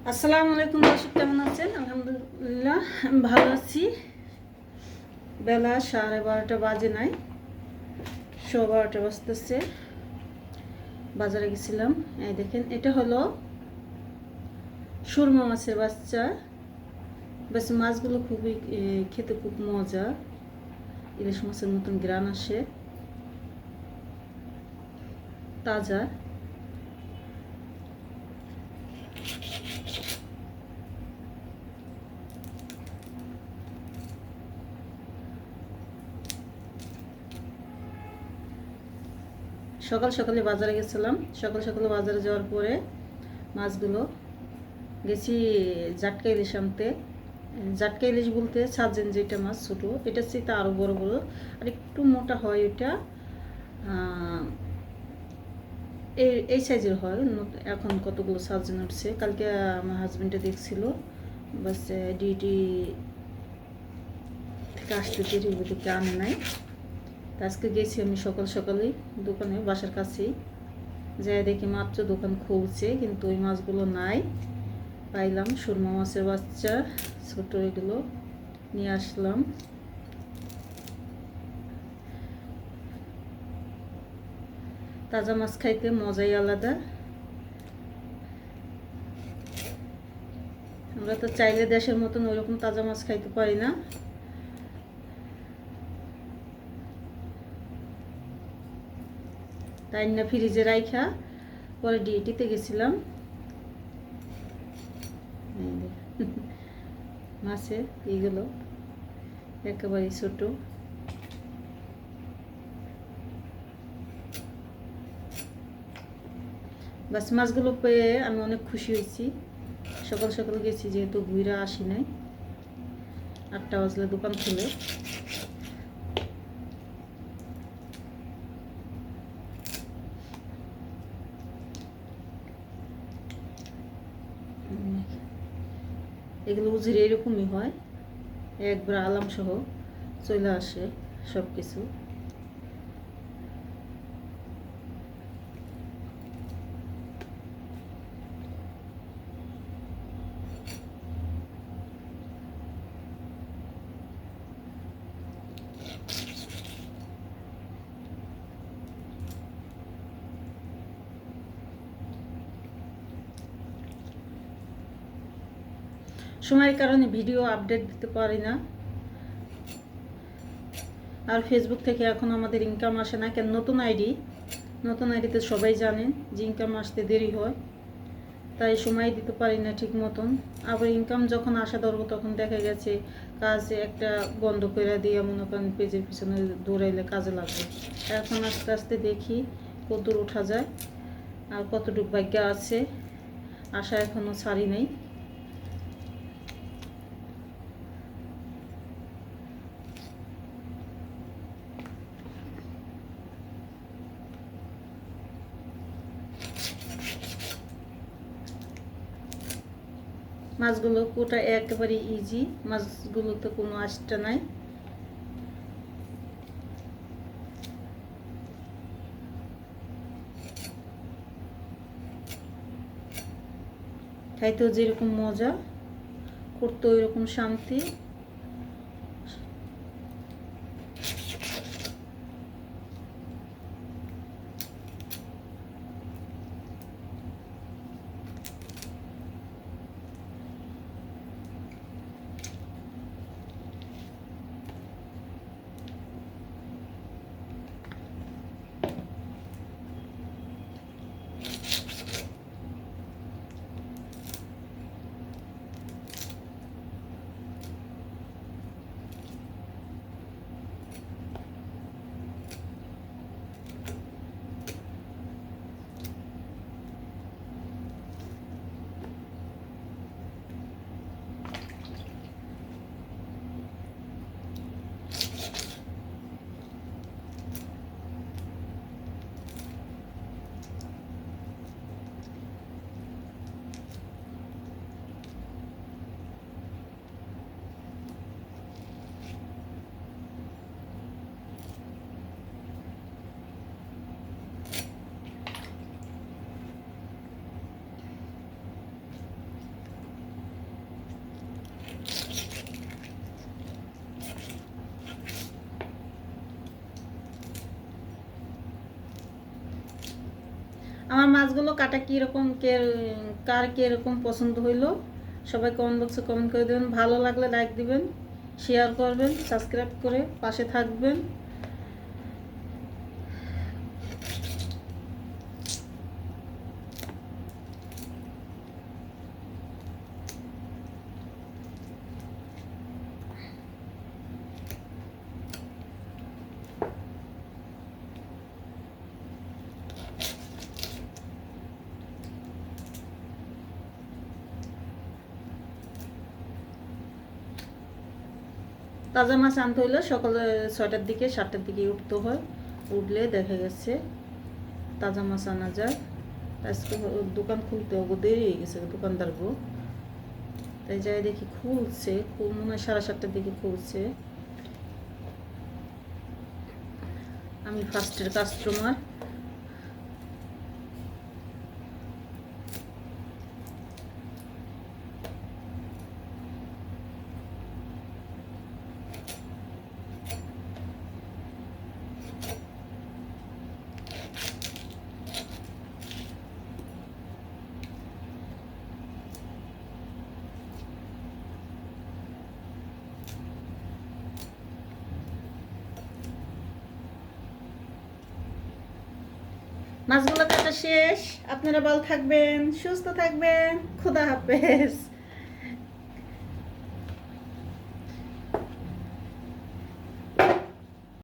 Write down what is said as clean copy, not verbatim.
আসসালামু আলাইকুম দর্শক, কেমন আছেন? আলহামদুলিল্লাহ আমি ভালো আছি। বেলা 12:30 বাজে নাই, 12:15 বাজতেছে। বাজারে গেছিলাম। এই দেখেন, এটা হলো সুরমা মাছের বাচ্চা। বাস মাছগুলো খুবই খেতে খুব মজা। ইলিশ মাছের মতন গ্রান আসে, তাজা। সকাল সকালে বাজারে গেছিলাম। সকাল সকালে বাজারে যাওয়ার পরে মাছগুলো গেছি জাটকা ইলিশ আনতে। জাটকা ইলিশ বলতে সাজেন যেটা মাছ ছোটো, এটার চেয়ে আরও বড় বড় আর একটু মোটা হয়। ওইটা এই সাইজের হয়। এখন কতগুলো সাজেন উঠছে। কালকে আমার হাজব্যান্ডে দেখছিল, বাস ডিউটি থেকে আসতে দেরি ওদেরকে আনে নাই। তা আজকে গেছি আমি সকাল সকালেই দোকানে, বাসার কাছেই। যাই দেখি মাত্র দোকান খুলছে, কিন্তু ওই মাছগুলো নাই। পাইলাম সুরমা মাছের বাচ্চা ছোটো, এগুলো নিয়ে আসলাম। তাজা মাছ খাইতে মজাই আলাদা। আমরা তো চাইলে দেশের মতন ওইরকম তাজা মাছ খাইতে পারি না। তাই না ফ্রিজে রাইখা পরে ডিউটিতে গেছিলাম। মাছের এইগুলো একেবারে ছোটো। বাস মাছগুলো পেয়ে আমি অনেক খুশি হয়েছি। সকাল সকাল গেছি, যেহেতু ঘুরে আসি নাই। 8টা বাজলে দোকান খুলে। এগুলো উজিরে এরকমই হয়, একবার আলাম সহ চলে আসে সব কিছু। সময়ের কারণে ভিডিও আপডেট দিতে পারি না। আর ফেসবুক থেকে এখন আমাদের ইনকাম আসে না। কেন? নতুন আইডিতে সবাই জানেন যে ইনকাম আসতে দেরি হয়, তাই সময় দিতে পারি না ঠিক মতন। আবার ইনকাম যখন আসা ধরবো, তখন দেখা গেছে কাজ একটা বন্ধ করে দিয়ে মনে করেন পেজের পিছনে দৌড়াইলে কাজে লাগবে। এখন আস্তে আস্তে দেখি কতদূর ওঠা যায় আর কতটুকু ভাগ্য আছে। আশা এখনও ছাড়ি নাই। মাছগুলো কোটা একেবারে ইজি, মাছগুলোতে কোনো আঁশটা নাই। খাইতেও যেরকম মজা, করতেও ওইরকম শান্তি। আমার মাছগুলো কাটা কীরকম কার কীরকম পছন্দ হইলো সবাই কমেন্ট বক্সে কমেন্ট করে দেবেন। ভালো লাগলে লাইক দিবেন, শেয়ার করবেন, সাবস্ক্রাইব করে পাশে থাকবেন। তাজা মাছ আনতে হইলে সকালে 6টার দিকে 7টার দিকে উঠতে হয়, উঠলে দেখা গেছে তাজা মাছ আনা যায়। আজকে দোকান খুলতে হবে, দেরি হয়ে গেছে দোকানদার গো, তাই যাই দেখি খুলছে, মনে হয় 7:30টার দিকে খুলছে। আমি ফার্স্টের কাস্টমার। মাছগুলো কাটা শেষ। আপনারা ভালো থাকবেন, সুস্থ থাকবেন। খোদা হাফেজ।